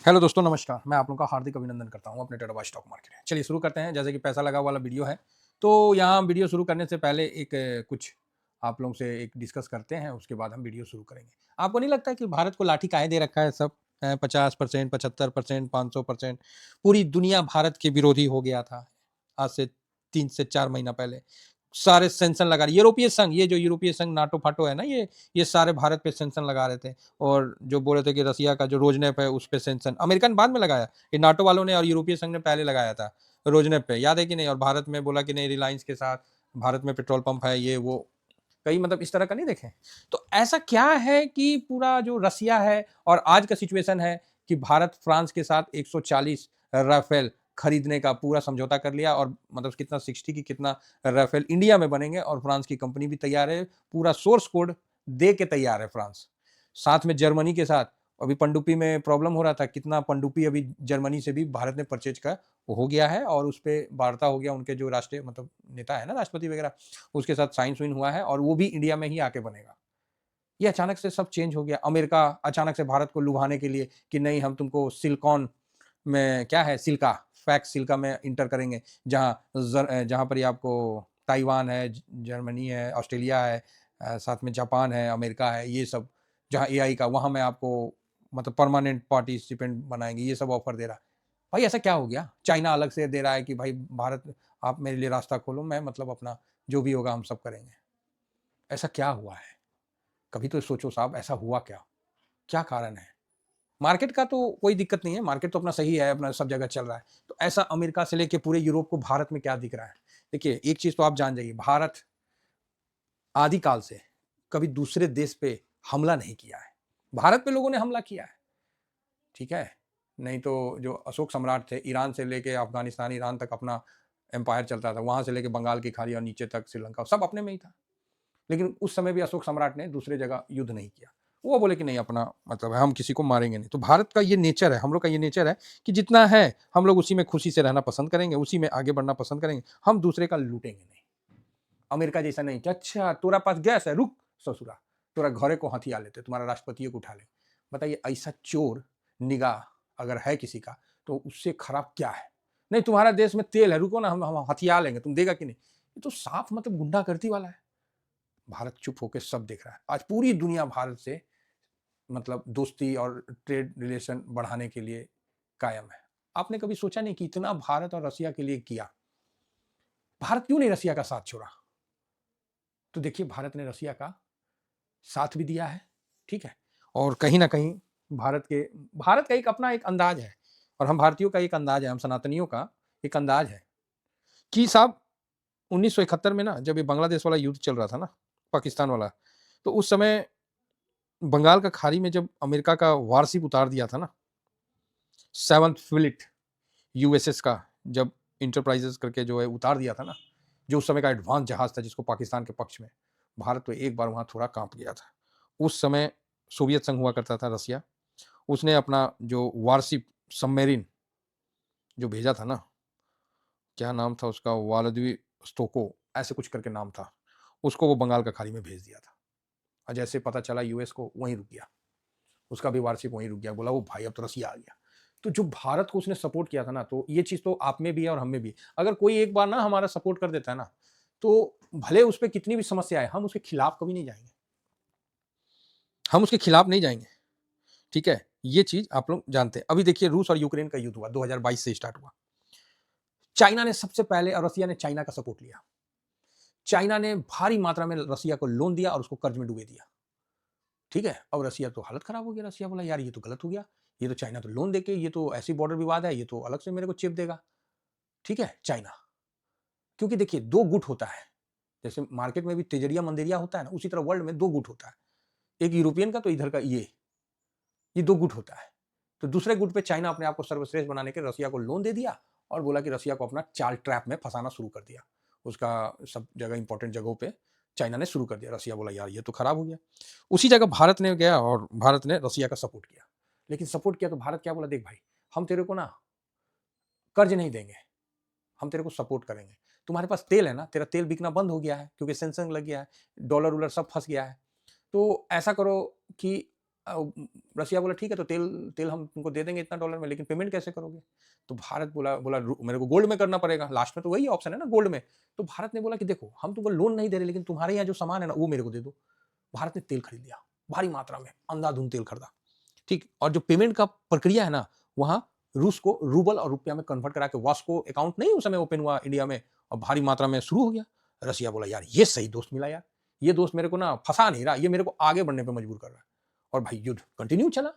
Hello दोस्तों, नमस्कार। मैं आप लोगों का हार्दिक अभिनंदन करता हूँ अपने टाटा स्टॉक मार्केट में। चलिए शुरू करते हैं। जैसे कि पैसा लगा वाला वीडियो है, तो यहाँ हम वीडियो शुरू करने से पहले कुछ आप लोगों से एक डिस्कस करते हैं, उसके बाद हम वीडियो शुरू करेंगे। आपको नहीं लगता है कि भारत को लाठी काहे दे रखा है सब? 50%, 75%, 500%। पूरी दुनिया भारत के विरोधी हो गया था आज से 3 से 4 महीना पहले। सारे सैंक्शन लगा रहे यूरोपीय संघ, ये जो यूरोपीय संघ नाटो-फाटो है ना, ये सारे भारत पे सैंक्शन लगा रहे थे। और जो बोल रहे थे कि रसिया का जो रोजनेप है उस पे सैंक्शन अमेरिका ने बाद में लगाया। ये नाटो वालों ने और यूरोपीय संघ ने पहले लगाया था रोजनेप पे, याद है कि नहीं? और भारत में बोला कि नहीं, रिलायंस के साथ भारत में पेट्रोल पंप है, ये वो कई मतलब इस तरह का नहीं देखे। तो ऐसा क्या है कि पूरा जो रसिया है और आज का सिचुएशन है कि भारत फ्रांस के साथ 140 राफेल खरीदने का पूरा समझौता कर लिया, और मतलब कितना 60 की कितना राफेल इंडिया में बनेंगे, और फ्रांस की कंपनी भी तैयार है, पूरा सोर्स कोड दे के तैयार है फ्रांस। साथ में जर्मनी के साथ अभी पनडुब्बी में प्रॉब्लम हो रहा था, कितना पनडुब्बी अभी जर्मनी से भी भारत ने परचेज का हो गया है, और उस पर वार्ता हो गया, उनके जो राष्ट्रीय मतलब नेता है ना, राष्ट्रपति वगैरह, उसके साथ साइन सुइन हुआ है, और वो भी इंडिया में ही आके बनेगा। ये अचानक से सब चेंज हो गया। अमेरिका अचानक से भारत को लुभाने के लिए कि नहीं, हम तुमको सिलिकॉन में क्या है, सिल्का, फैक्स सिल्का में इंटर करेंगे, जहाँ पर ही आपको ताइवान है, जर्मनी है, ऑस्ट्रेलिया है, साथ में जापान है, अमेरिका है, ये सब जहाँ एआई का, वहाँ मैं आपको मतलब परमानेंट पार्टिसिपेंट बनाएंगे, ये सब ऑफर दे रहा है। भाई ऐसा क्या हो गया? चाइना अलग से दे रहा है कि भाई भारत, आप मेरे लिए रास्ता खोलो, मैं मतलब अपना जो भी होगा हम सब करेंगे। ऐसा क्या हुआ है? कभी तो सोचो साहब, ऐसा हुआ क्या? क्या कारण है? मार्केट का तो कोई दिक्कत नहीं है, मार्केट तो अपना सही है, अपना सब जगह चल रहा है। तो ऐसा अमेरिका से लेके पूरे यूरोप को भारत में क्या दिख रहा है? देखिए, एक चीज तो आप जान जाइए, भारत आदिकाल से कभी दूसरे देश पे हमला नहीं किया है। भारत पे लोगों ने हमला किया है, ठीक है? नहीं तो जो अशोक सम्राट थे, ईरान से लेके अफगानिस्तान, ईरान तक अपना एम्पायर चलता था, वहां से लेके बंगाल की खाड़ी और नीचे तक श्रीलंका, सब अपने में ही था। लेकिन उस समय भी अशोक सम्राट ने दूसरे जगह युद्ध नहीं किया। वो बोले कि नहीं, अपना मतलब है, हम किसी को मारेंगे नहीं। तो भारत का ये नेचर है, हम लोग का ये नेचर है कि जितना है हम लोग उसी में खुशी से रहना पसंद करेंगे, उसी में आगे बढ़ना पसंद करेंगे, हम दूसरे का लूटेंगे नहीं। अमेरिका जैसा नहीं कि अच्छा तोरा पास गैस है, रुक ससुरा, तोरा घरे को हथिया लेते, तुम्हारा राष्ट्रपति को उठा ले। बताइए, ऐसा चोर निगाह अगर है किसी का, तो उससे खराब क्या है? नहीं, तुम्हारा देश में तेल है, रुको ना, हम हथिया लेंगे, तुम देगा कि नहीं? ये तो साफ मतलब गुंडागर्दी वाला है। भारत चुप होकर सब देख रहा है। आज पूरी दुनिया भारत से मतलब दोस्ती और ट्रेड रिलेशन बढ़ाने के लिए कायम है। आपने कभी सोचा नहीं कि इतना भारत और रसिया के लिए किया? भारत क्यों नहीं रसिया का साथ छोड़ा? तो देखिए, भारत ने रसिया का साथ भी दिया है, ठीक है? और कहीं ना कहीं भारत का एक अपना एक अंदाज है, और हम भारतीयों का एक अंदाज है, हम सनातनियों का एक अंदाज है कि साहब 1971 में ना, जब ये बांग्लादेश वाला युद्ध चल रहा था ना, पाकिस्तान वाला, तो उस समय बंगाल का खाड़ी में जब अमेरिका का वारशिप उतार दिया था ना, सेवंथ फ्लीट यूएसएस का, जब इंटरप्राइजेस करके जो है उतार दिया था ना, जो उस समय का एडवांस जहाज था जिसको पाकिस्तान के पक्ष में, भारत तो एक बार वहां थोड़ा कांप गया था। उस समय सोवियत संघ हुआ करता था, रसिया, उसने अपना जो वारशिप सबमेरिन जो भेजा था ना, क्या नाम था उसका, वालदवी स्टोको, ऐसे कुछ करके नाम था, उसको वो बंगाल का खाड़ी में भेज दिया था। और जैसे पता चला यूएस को, वहीं रुक गया, उसका भी वार्षिक वहीं रुक गया। बोला वो भाई अब तो रसिया आ गया। तो जो भारत को उसने सपोर्ट किया था ना, तो ये चीज तो आप में भी है और हम में भी। अगर कोई एक बार ना हमारा सपोर्ट कर देता है ना, तो भले उस पर कितनी भी समस्या है, हम उसके खिलाफ कभी नहीं जाएंगे, हम उसके खिलाफ नहीं जाएंगे, ठीक है? ये चीज आप लोग जानते हैं। अभी देखिए, रूस और यूक्रेन का युद्ध हुआ, 2022 से स्टार्ट हुआ। चाइना ने सबसे पहले, और रसिया ने चाइना का सपोर्ट लिया। चाइना ने भारी मात्रा में रसिया को लोन दिया और उसको कर्ज में डुबे दिया, ठीक है? अब रसिया तो हालत खराब हो गया, रसिया बोला यार ये तो गलत हो गया, ये तो चाइना तो लोन देके, ये तो ऐसी बॉर्डर विवाद है, ये तो अलग से मेरे को चिप देगा, ठीक है? चाइना, क्योंकि देखिए दो गुट होता है, जैसे मार्केट में भी तेजरिया मंदेरिया होता है ना, उसी तरह वर्ल्ड में दो गुट होता है, एक यूरोपियन का, तो इधर का ये दो गुट होता है। तो दूसरे गुट पे चाइना अपने आप को सर्वश्रेष्ठ बनाने के रसिया को लोन दे दिया, और बोला कि रसिया को अपना चाल ट्रैप में फंसाना शुरू कर दिया, उसका सब जगह इंपॉर्टेंट जगहों पे चाइना ने शुरू कर दिया। रसिया बोला यार ये तो खराब हो गया। उसी जगह भारत ने गया और भारत ने रसिया का सपोर्ट किया। लेकिन सपोर्ट किया तो भारत क्या बोला, देख भाई, हम तेरे को ना कर्ज नहीं देंगे, हम तेरे को सपोर्ट करेंगे। तुम्हारे पास तेल है ना, तेरा तेल बिकना बंद हो गया है क्योंकि सेंसन लग गया है, डॉलर उलर सब फंस गया है। तो ऐसा करो कि रसिया बोला ठीक है, तो तेल तेल हम तुमको दे देंगे इतना डॉलर में, लेकिन पेमेंट कैसे करोगे? तो भारत बोला बोला मेरे को गोल्ड में करना पड़ेगा, लास्ट में तो वही ऑप्शन है ना, गोल्ड में। तो भारत ने बोला कि देखो हम तुमको लोन नहीं दे रहे, लेकिन तुम्हारे यहाँ जो सामान है ना वो मेरे को दे दो। भारत ने तेल खरीद लिया भारी मात्रा में, अंधाधुंध तेल खरीदा, ठीक। और जो पेमेंट का प्रक्रिया है ना, वहां रूस को रूबल और रुपया में कन्वर्ट करा के वास्को अकाउंट नहीं उस समय ओपन हुआ इंडिया में, और भारी मात्रा में शुरू हो गया। रसिया बोला यार ये सही दोस्त मिला यार, ये दोस्त मेरे को ना फंसा नहीं रहा, ये मेरे को आगे बढ़ने पे मजबूर कर रहा है। और भाई युद्ध कंटिन्यू चला।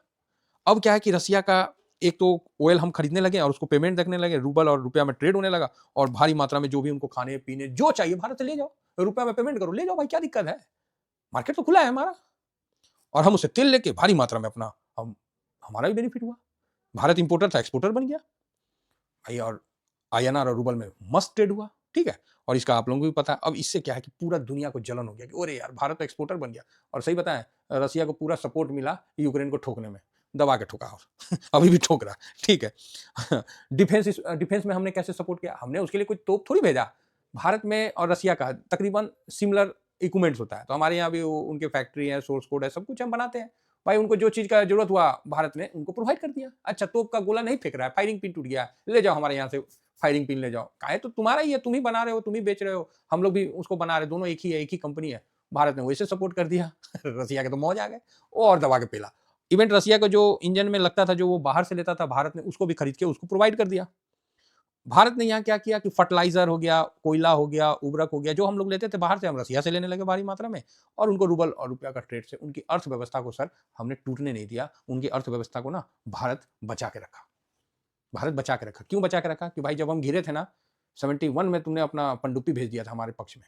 अब क्या है कि रसिया का एक तो ऑयल हम खरीदने लगे और उसको पेमेंट देखने लगे, रूबल और रुपया में ट्रेड होने लगा, और भारी मात्रा में जो भी उनको खाने पीने जो चाहिए भारत से ले जाओ, रुपया में पेमेंट करो, ले जाओ भाई, क्या दिक्कत है, मार्केट तो खुला है हमारा। और हम उसे तेल लेके भारी मात्रा में अपना हम हमारा भी बेनिफिट हुआ। भारत इंपोर्टर था, एक्सपोर्टर बन गया भाई, और आईएनआर और रूबल में मस्त ट्रेड हुआ, ठीक है। और इसका आप लोगों को भी पता है। अब इससे क्या है कि पूरा दुनिया को जलन हो गया कि अरे यार भारत एक्सपोर्टर बन गया। और सही बताएं, रसिया को पूरा सपोर्ट मिला यूक्रेन को ठोकने में, दबा के ठोका और अभी भी ठोक रहा, ठीक है। डिफेंस में हमने कैसे सपोर्ट किया, हमने उसके लिए कोई तोप थोड़ी भेजा। भारत में और रसिया का तकरीबन सिमिलर इक्विपमेंट्स होता है, तो हमारे यहाँ भी उनके फैक्ट्री है, सोर्स कोड है, सब कुछ हम बनाते हैं भाई। उनको जो चीज का जरूरत हुआ भारत ने उनको प्रोवाइड कर दिया। अच्छा तोप का गोला नहीं फेंक रहा है, फायरिंग पिन टूट गया, ले जाओ हमारे यहाँ से फायरिंग पिन ले जाओ, काहे तो तुम्हारा ही है, तुम ही बना रहे हो, तुम ही बेच रहे हो, हम लोग भी उसको बना रहे, दोनों एक ही है, एक ही कंपनी है। भारत ने वैसे सपोर्ट कर दिया। रसिया के तो मौज आ गए, और दबा के पेला। इवेंट रसिया का जो इंजन में लगता था, जो वो बाहर से लेता था, भारत ने उसको भी खरीद के उसको प्रोवाइड कर दिया। भारत ने यहाँ क्या किया कि फर्टिलाइजर हो गया, कोयला हो गया, उर्वरक हो गया, जो हम लोग लेते थे बाहर से, हम रसिया से लेने लगे भारी मात्रा में। और उनको रूबल और रुपया का ट्रेड से उनकी अर्थव्यवस्था को सर हमने टूटने नहीं दिया, उनकी अर्थव्यवस्था को ना भारत बचा के रखा। भारत बचा के रखा, क्यों बचा के रखा कि भाई जब हम घिरे थे ना 71 में, तुमने अपना पनडुब्बी भेज दिया था हमारे पक्ष में।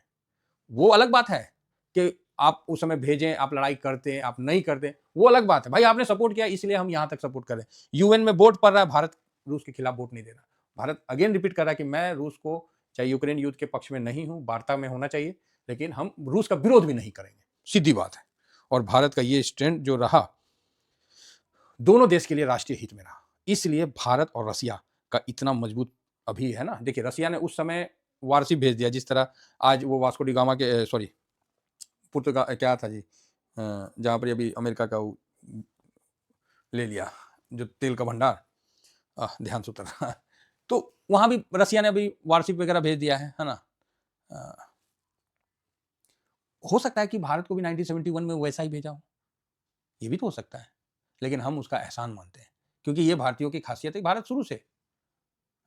वो अलग बात है कि आप उस समय भेजें, आप लड़ाई करते, आप नहीं करते, वो अलग बात है भाई। आपने सपोर्ट किया इसलिए हम यहां तक सपोर्ट कर रहे हैं। यूएन में वोट पड़ रहा है, भारत रूस के खिलाफ वोट नहीं दे रहा। भारत अगेन रिपीट कर रहा है कि मैं रूस को, चाहे यूक्रेन युद्ध के पक्ष में नहीं हूं, वार्ता में होना चाहिए, लेकिन हम रूस का विरोध भी नहीं करेंगे, सीधी बात है। और भारत का ये स्टैंड जो रहा, दोनों देश के लिए राष्ट्रीय हित में रहा, इसलिए भारत और रसिया का इतना मजबूत अभी है ना। देखिए रसिया ने उस समय वारशिप भेज दिया, जिस तरह आज वो वास्को डी गामा के सॉरी पुर्तगा क्या था जी, जहाँ पर अभी अमेरिका का ले लिया जो तेल का भंडार, ध्यान से उतर रहा। तो वहां भी रसिया ने अभी वारशिप वगैरह भेज दिया है ना। हो सकता है कि भारत को भी 1971 में वैसा ही भेजा हो, ये भी तो हो सकता है, लेकिन हम उसका एहसान मानते हैं, क्योंकि ये भारतीयों की खासियत है। भारत शुरू से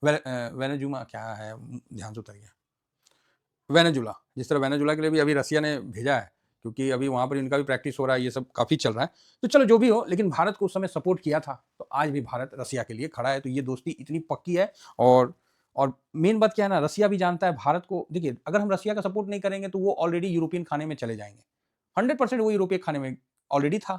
वेनेजुमा क्या है, ध्यान से उतर गया, वेनेजुला, जिस तरह वेनेजुला के लिए भी अभी रसिया ने भेजा है, क्योंकि अभी वहाँ पर इनका भी प्रैक्टिस हो रहा है, ये सब काफ़ी चल रहा है। तो चलो जो भी हो, लेकिन भारत को उस समय सपोर्ट किया था, तो आज भी भारत रसिया के लिए खड़ा है। तो ये दोस्ती इतनी पक्की है। और मेन बात क्या है ना, रसिया भी जानता है भारत को। देखिए अगर हम रसिया का सपोर्ट नहीं करेंगे तो वो ऑलरेडी यूरोपियन खाने में चले जाएंगे, 100% वो यूरोपीय खाने में ऑलरेडी था,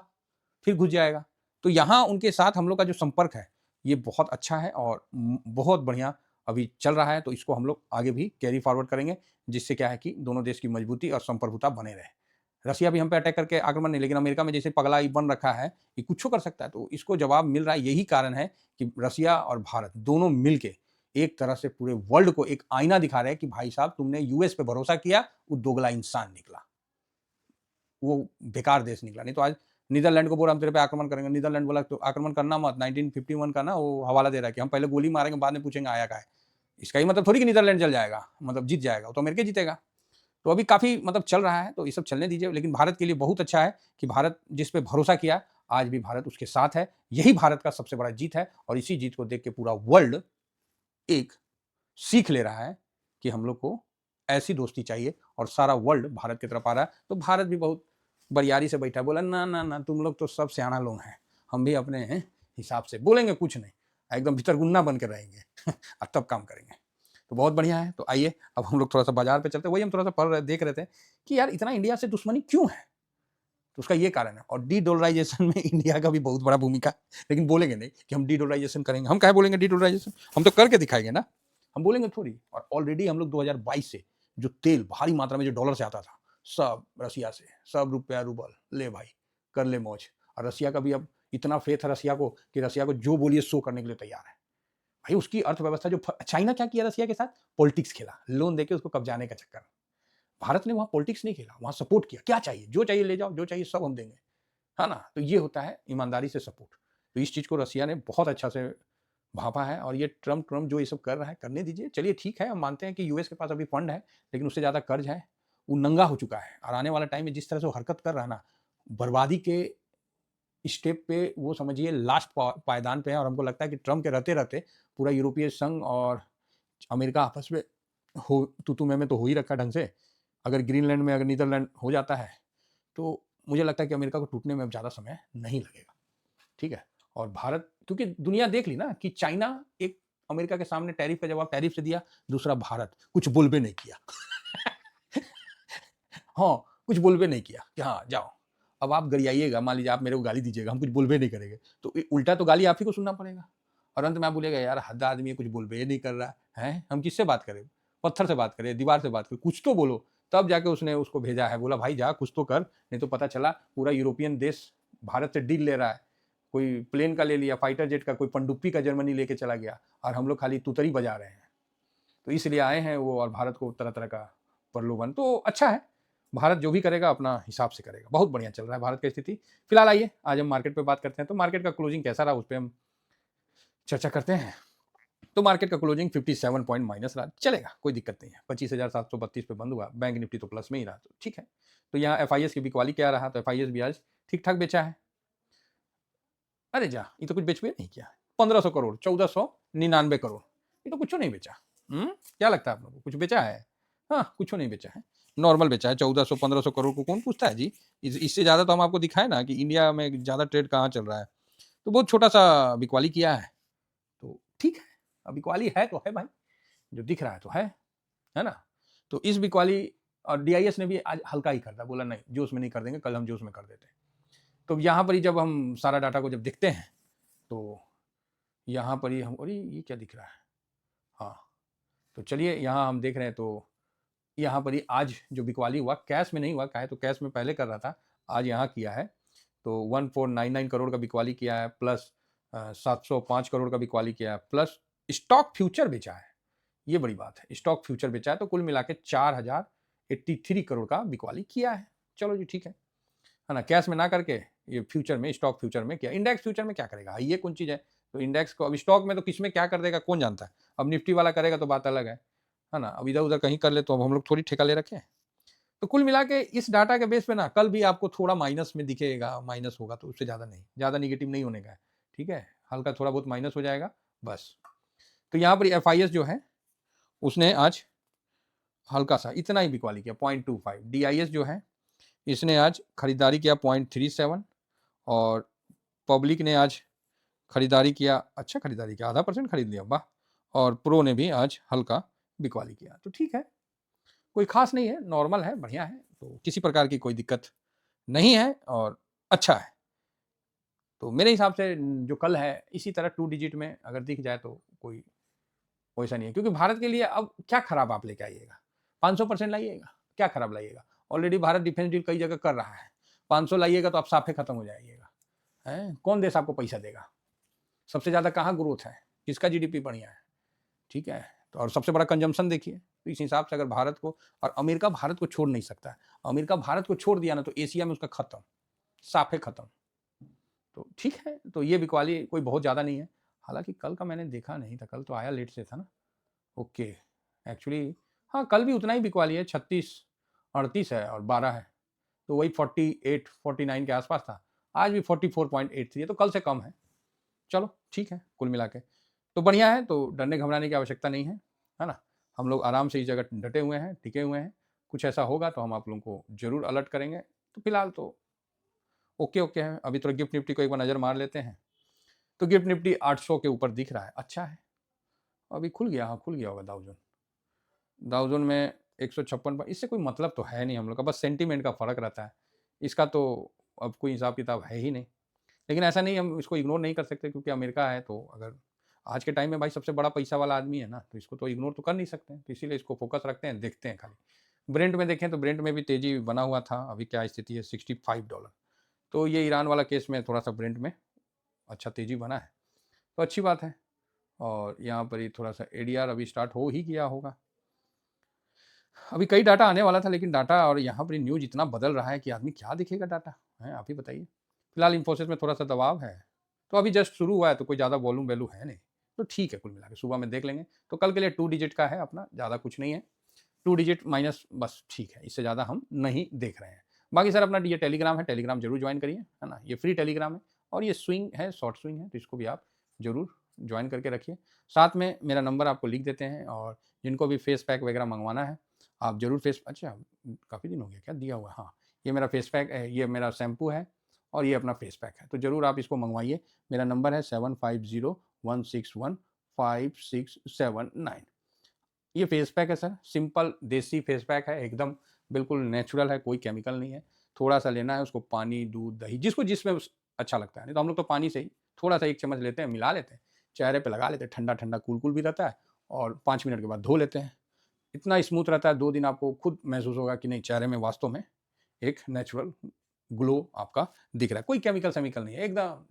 फिर घुस जाएगा। तो यहाँ उनके साथ हम लोग का जो संपर्क है ये बहुत अच्छा है और बहुत बढ़िया अभी चल रहा है। तो इसको हम लोग आगे भी कैरी फॉरवर्ड करेंगे, जिससे क्या है कि दोनों देश की मजबूती और संप्रभुता बने रहे। रसिया भी हम पे अटैक करके आक्रमण नहीं, लेकिन अमेरिका में जैसे पगला बन रखा है, ये कुछ कर सकता है, तो इसको जवाब मिल रहा है। यही कारण है कि रसिया और भारत दोनों मिलके एक तरह से पूरे वर्ल्ड को एक आईना दिखा रहे हैं कि भाई साहब तुमने यूएस पे भरोसा किया, वो दोगला इंसान निकला, वो बेकार देश निकला। नहीं तो आज नीदरलैंड को बोला हम तेरे पे आक्रमण करेंगे, नीदरलैंड बोला तो आक्रमण करना मत। 1951 का ना वो हवाला दे रहा है कि हम पहले गोली मारेंगे, बाद में पूछेंगे आया का है। इसका ही मतलब थोड़ी कि नीदरलैंड चल जाएगा, मतलब जीत जाएगा, वो तो अमेरिका जीतेगा। तो अभी काफ़ी मतलब चल रहा है, तो ये सब चलने दीजिए। लेकिन भारत के लिए बहुत अच्छा है कि भारत जिस पे भरोसा किया, आज भी भारत उसके साथ है। यही भारत का सबसे बड़ा जीत है, और इसी जीत को देख के पूरा वर्ल्ड एक सीख ले रहा है कि हम लोग को ऐसी दोस्ती चाहिए, और सारा वर्ल्ड भारत की तरफ आ रहा है। तो भारत भी बहुत बरियारी से बैठा, बोला ना ना ना, तुम लोग तो सब सियाना लोग हैं, हम भी अपने हिसाब से बोलेंगे, कुछ नहीं, एकदम भीतरगुन्ना बन के रहेंगे और तब काम करेंगे। तो बहुत बढ़िया है। तो आइए अब हम लोग थोड़ा सा बाजार पे चलते हैं। वही हम थोड़ा सा पढ़ रहे देख रहे थे कि यार इतना इंडिया से दुश्मनी क्यों है, तो उसका ये कारण है। और डी डॉलराइजेशन में इंडिया का भी बहुत बड़ा भूमिका, लेकिन बोलेंगे नहीं कि हम डी डॉलराइजेशन करेंगे। हम क्या बोलेंगे डी डॉलराइजेशन, हम तो करके दिखाएंगे ना, हम बोलेंगे थोड़ी। और ऑलरेडी हम लोग 2022 से जो तेल भारी मात्रा में जो डॉलर से आता था, सब रसिया से, सब रुपया रूबल ले भाई, कर ले मौज। और रसिया का भी अब इतना फेथ है रसिया को कि रसिया को जो बोलिए सो करने के लिए तैयार है भाई। उसकी अर्थव्यवस्था जो चाइना क्या किया रसिया के साथ, पॉलिटिक्स खेला, लोन देके उसको कब्जाने का चक्कर। भारत ने वहां पॉलिटिक्स नहीं खेला, वहां सपोर्ट किया, क्या चाहिए जो चाहिए ले जाओ, जो चाहिए सब हम देंगे। है ना? तो ये होता है ईमानदारी से सपोर्ट। तो इस चीज़ को रसिया ने बहुत अच्छा से भाँपा है और ये ट्रम्प जो ये सब कर रहा है, करने दीजिए। चलिए ठीक है, हम मानते हैं कि यूएस के पास अभी फंड है, लेकिन उससे ज़्यादा कर्ज है। वो नंगा हो चुका है और आने वाला टाइम में जिस तरह से वो हरकत कर रहा है ना, बर्बादी के स्टेप पे वो समझिए लास्ट पायदान पे है और हमको लगता है कि ट्रम्प के रहते-रहते पूरा यूरोपीय संघ और अमेरिका आपस में हो तू-तू मैं-मैं तो हो ही रखा ढंग से। अगर ग्रीनलैंड में अगर नीदरलैंड हो जाता है, तो मुझे लगता है कि अमेरिका को टूटने में अब ज़्यादा समय नहीं लगेगा, ठीक है? और भारत क्योंकि दुनिया देख ली ना कि चाइना एक अमेरिका के सामने टैरिफ का जवाब टैरिफ से दिया, दूसरा भारत कुछ बोलबे नहीं किया। हाँ, कुछ बोलबे नहीं किया कि हाँ, जाओ। अब आप गरियाइएगा, मान लीजिए आप मेरे को गाली दीजिएगा, हम कुछ बोलबे नहीं करेंगे, तो उल्टा तो गाली आप ही को सुनना पड़ेगा और अंत में आप बोलिएगा यार हद आदमी है, कुछ बोलबे नहीं कर रहा है, हम किससे बात करें? पत्थर से बात करें, दीवार से बात करें, कुछ तो बोलो। तब जाके उसने उसको भेजा है, बोला भाई जा कुछ तो कर, नहीं तो पता चला पूरा यूरोपियन देश भारत से डील ले रहा है। कोई प्लेन का ले लिया, फाइटर जेट का, कोई पनडुब्बी का जर्मनी लेके चला गया और हम लोग खाली तुतरी बजा रहे हैं। तो इसलिए आए हैं वो और भारत को तरह-तरह का प्रलोभन। तो अच्छा है, भारत जो भी करेगा अपना हिसाब से करेगा। बहुत बढ़िया चल रहा है भारत की स्थिति। फिलहाल आइए, आज हम मार्केट पे बात करते हैं। तो मार्केट का क्लोजिंग कैसा रहा, उस पे हम चर्चा करते हैं। तो मार्केट का क्लोजिंग 57 पॉइंट माइनस रहा, चलेगा, कोई दिक्कत नहीं है। 25,732 पे बंद हुआ, बैंक निफ्टी तो प्लस में ही रहा, तो ठीक है। तो यहाँ एफआईएस की बिकवाली क्या रहा, तो एफआईएस भी आज ठीक-ठाक बेचा है। अरे जा, ये तो कुछ बेच भी नहीं किया। 1500 करोड़, 1499 करोड़, ये तो कुछ नहीं बेचा। क्या लगता है आप लोगों को, कुछ बेचा है? हाँ, कुछ नहीं बेचा है, नॉर्मल बेचा है। 1400-1500 करोड़ को कौन पूछता है जी? इससे ज़्यादा तो हम आपको दिखाए ना कि इंडिया में ज़्यादा ट्रेड कहाँ चल रहा है। तो बहुत छोटा-सा बिकवाली किया है, तो ठीक है। अब बिकवाली है तो है भाई, जो दिख रहा है तो है ना? तो इस बिकवाली और डीआईएस ने भी आज हल्का ही कर दिया, बोला नहीं, जोश में नहीं कर देंगे, कल हम जोश में कर देते हैं। तो यहाँ पर ही जब हम सारा डाटा को जब देखते हैं, तो यहाँ पर ही हम अरे! ये क्या दिख रहा है? हाँ, तो चलिए यहाँ हम देख रहे हैं, तो यहाँ पर ही आज जो बिकवाली हुआ, कैश में नहीं हुआ, काहे तो कैश में पहले कर रहा था, आज यहाँ किया है। तो 1499 करोड़ का बिकवाली किया है, प्लस 705 करोड़ का बिकवाली किया है, प्लस स्टॉक फ्यूचर बेचा है। ये बड़ी बात है, स्टॉक फ्यूचर बेचा है, तो कुल मिला के 4083 करोड़ का बिकवाली किया है। चलो जी ठीक है ना? कैश में ना करके ये फ्यूचर में, स्टॉक फ्यूचर में किया। इंडेक्स फ्यूचर में क्या करेगा? ये कौन चीज़ है? तो इंडेक्स को अब स्टॉक में तो किस में क्या कर देगा कौन जानता है? अब निफ्टी वाला करेगा तो बात अलग है ना? अब इधर-उधर कहीं कर ले तो अब हम लोग थोड़ी ठेका ले रखे हैं। तो कुल मिला के इस डाटा के बेस पे ना कल भी आपको थोड़ा माइनस में दिखेगा, माइनस होगा तो उससे ज़्यादा नहीं, ज़्यादा नेगेटिव नहीं होने का है, ठीक है? हल्का थोड़ा बहुत माइनस हो जाएगा, बस। तो यहाँ पर एफआईएस जो है, उसने आज हल्का-सा इतना ही बिकवाली किया 0.25। डीआईएस जो है, इसने आज खरीदारी किया 0.37 और पब्लिक ने आज खरीदारी किया, अच्छा खरीदारी किया, 0.5% खरीद लिया, वाह! और प्रो ने भी आज हल्का बिकवाली किया। तो ठीक है, कोई ख़ास नहीं है, नॉर्मल है, बढ़िया है, तो किसी प्रकार की कोई दिक्कत नहीं है और अच्छा है। तो मेरे हिसाब से जो कल है, इसी तरह 2 डिजिट में अगर दिख जाए तो कोई वैसा नहीं है, क्योंकि भारत के लिए अब क्या खराब आप लेके आइएगा? 500% लाइएगा, क्या खराब लाइएगा? ऑलरेडी भारत डिफेंस डील कई जगह कर रहा है, 500 लाइएगा तो आप साफे खत्म हो जाइएगा, हैं? कौन देश आपको पैसा देगा? सबसे ज़्यादा कहाँ ग्रोथ है? किसका जीडीपी बढ़िया है? ठीक है? तो और सबसे बड़ा कंजम्पशन देखिए, तो इस हिसाब से अगर भारत को और अमेरिका भारत को छोड़ नहीं सकता है। अमेरिका भारत को छोड़ दिया ना तो एशिया में उसका खत्म, साफे खत्म। तो ठीक है, तो ये बिकवाली कोई बहुत ज़्यादा नहीं है। हालाँकि कल का मैंने देखा नहीं था, कल तो आया लेट से था ना? ओके, एक्चुअली हाँ, कल भी उतना ही बिकवाली है, 36, 38 है और 12 है, तो वही 48, 49 के आसपास था। आज भी 44.83 है, तो कल से कम है। चलो ठीक है, कुल मिला के तो बढ़िया है, तो डरने घबराने की आवश्यकता नहीं है ना? हम लोग आराम से इस जगह डटे हुए हैं, टिके हुए हैं। कुछ ऐसा होगा तो हम आप लोगों को ज़रूर अलर्ट करेंगे। तो फिलहाल तो ओके है। अभी थोड़ा गिफ्ट निफ्टी को एक बार नज़र मार लेते हैं। तो गिफ्ट निफ्टी 800 के ऊपर दिख रहा है, अच्छा है। अभी खुल गया, हाँ, खुल गया होगा डाउ जोन। डाउ जोन में 156 पर, इससे कोई मतलब तो है नहीं हम लोग का, बस सेंटीमेंट का फ़र्क रहता है। इसका तो अब कोई हिसाब-किताब है ही नहीं। लेकिन ऐसा नहीं, हम इसको इग्नोर नहीं कर सकते, क्योंकि अमेरिका है, तो अगर आज के टाइम में भाई सबसे बड़ा पैसा वाला आदमी है ना, तो इसको तो इग्नोर तो कर नहीं सकते हैं, तो इसीलिए इसको फोकस रखते हैं, देखते हैं खाली। ब्रेंट में देखें तो ब्रेंट में भी तेज़ी बना हुआ था, अभी क्या स्थिति है, $65। तो ये ईरान वाला केस में थोड़ा-सा ब्रेंट में अच्छा तेज़ी बना है, तो अच्छी बात है। और यहाँ पर ही थोड़ा-सा एडीआर अभी स्टार्ट हो ही गया होगा। अभी कई डाटा आने वाला था, लेकिन डाटा और यहाँ पर न्यूज़ इतना बदल रहा है कि आदमी क्या देखेगा डाटा, हैं? आप ही बताइए। फिलहाल इन्फोसिस में थोड़ा सा दबाव है, तो अभी जस्ट शुरू हुआ है तो कोई ज़्यादा वॉल्यूम वैल्यू है नहीं, तो ठीक है कुल मिला के सुबह में देख लेंगे। तो कल के लिए 2 डिजिट का है अपना, ज़्यादा कुछ नहीं है, 2 डिजिट माइनस बस ठीक है, इससे ज़्यादा हम नहीं देख रहे हैं। बाकी सर अपना ये टेलीग्राम है, टेलीग्राम जरूर ज्वाइन करिए, है ना, ये फ्री टेलीग्राम है और ये स्विंग है, शॉर्ट स्विंग है, तो इसको भी आप जरूर ज्वाइन करके रखिए। साथ में मेरा नंबर आपको लिख देते हैं, और जिनको भी फेस पैक वगैरह मंगवाना है आप जरूर अच्छा काफ़ी दिन हो गया क्या दिया हुआ है, हाँ ये मेरा फेस पैक है, ये मेरा शैम्पू है और ये अपना फेस पैक है, तो ज़रूर आप इसको मंगवाइए। मेरा नंबर है 7501615679। ये फेस पैक है सर, सिंपल देसी फेस पैक है, एकदम बिल्कुल नेचुरल है, कोई केमिकल नहीं है। थोड़ा सा लेना है उसको, पानी दूध दही जिसको जिसमें अच्छा लगता है, नहीं तो हम लोग तो पानी से ही थोड़ा सा 1 चम्मच लेते हैं, मिला लेते हैं, चेहरे पे लगा लेते हैं, ठंडा ठंडा कूल कूल भी रहता है, और 5 मिनट के बाद धो लेते हैं। इतना स्मूथ रहता है, 2 दिन आपको खुद महसूस होगा कि नहीं चेहरे में वास्तव में एक नेचुरल ग्लो आपका दिख रहा है, कोई केमिकल सेमिकल नहीं है, एकदम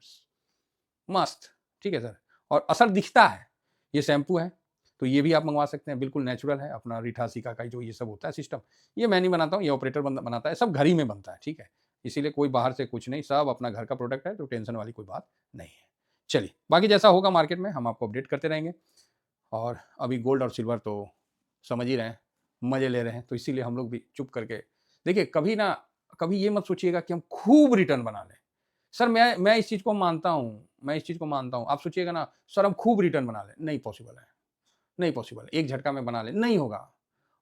मस्त। ठीक है सर, और असर दिखता है। ये शैम्पू है तो ये भी आप मंगवा सकते हैं, बिल्कुल नेचुरल है, अपना रीठा सीका का जो ये सब होता है सिस्टम, ये मैं नहीं बनाता हूँ, ये ऑपरेटर बनाता है, सब घर ही में बनता है, ठीक है, इसीलिए कोई बाहर से कुछ नहीं, सब अपना घर का प्रोडक्ट है, तो टेंशन वाली कोई बात नहीं है। चलिए बाकी जैसा होगा मार्केट में हम आपको अपडेट करते रहेंगे। और अभी गोल्ड और सिल्वर तो समझ ही रहे हैं, मजे ले रहे हैं, तो इसीलिए हम लोग भी चुप करके देखिए, कभी ना कभी ये मत सोचिएगा कि हम खूब रिटर्न बना लें। सर मैं इस चीज़ को मानता हूँ, मैं इस चीज़ को मानता हूँ। आप सोचिएगा ना सर हम खूब रिटर्न बना लें, नहीं पॉसिबल है, नहीं पॉसिबल है, एक झटका में बना लें, नहीं होगा।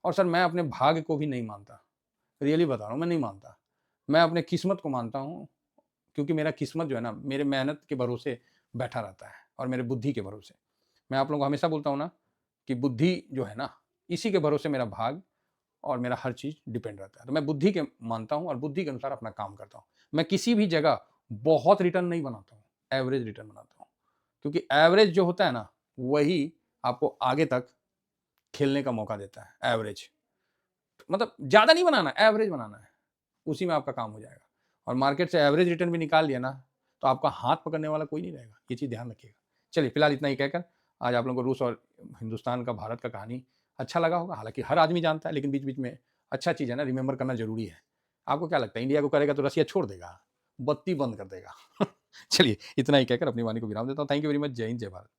और सर मैं अपने भाग्य को भी नहीं मानता, रियली बता रहा हूँ, मैं नहीं मानता। मैं अपने किस्मत को मानता हूँ, क्योंकि मेरा किस्मत जो है ना मेरे मेहनत के भरोसे बैठा रहता है और मेरे बुद्धि के भरोसे। मैं आप लोगों को हमेशा बोलता हूँ ना कि बुद्धि जो है ना, इसी के भरोसे मेरा भाग्य और मेरा हर चीज़ डिपेंड रहता है। तो मैं बुद्धि के मानता हूँ और बुद्धि के अनुसार अपना काम करता हूँ। मैं किसी भी जगह बहुत रिटर्न नहीं बनाता हूँ, एवरेज रिटर्न बनाता हूँ। क्योंकि एवरेज जो होता है ना, वही आपको आगे तक खेलने का मौका देता है, एवरेज। मतलब ज़्यादा नहीं बनाना, एवरेज बनाना है, उसी में आपका काम हो जाएगा। और मार्केट से एवरेज रिटर्न भी निकाल लिया ना, तो आपका हाथ पकड़ने वाला कोई नहीं रहेगा, ये चीज़ ध्यान रखिएगा। चलिए फिलहाल इतना ही कहकर आज आप लोगों को रूस और हिंदुस्तान का, भारत का कहानी अच्छा लगा होगा, हालाँकि हर आदमी जानता है, लेकिन बीच-बीच में अच्छा चीज़ है ना, रिमेंबर करना ज़रूरी है। आपको क्या लगता है इंडिया को करेगा तो रसिया छोड़ देगा? बत्ती बंद कर देगा। चलिए इतना ही कहकर अपनी वाणी को विराम देता हूँ। Thank you very much. जय हिंद, जय भारत।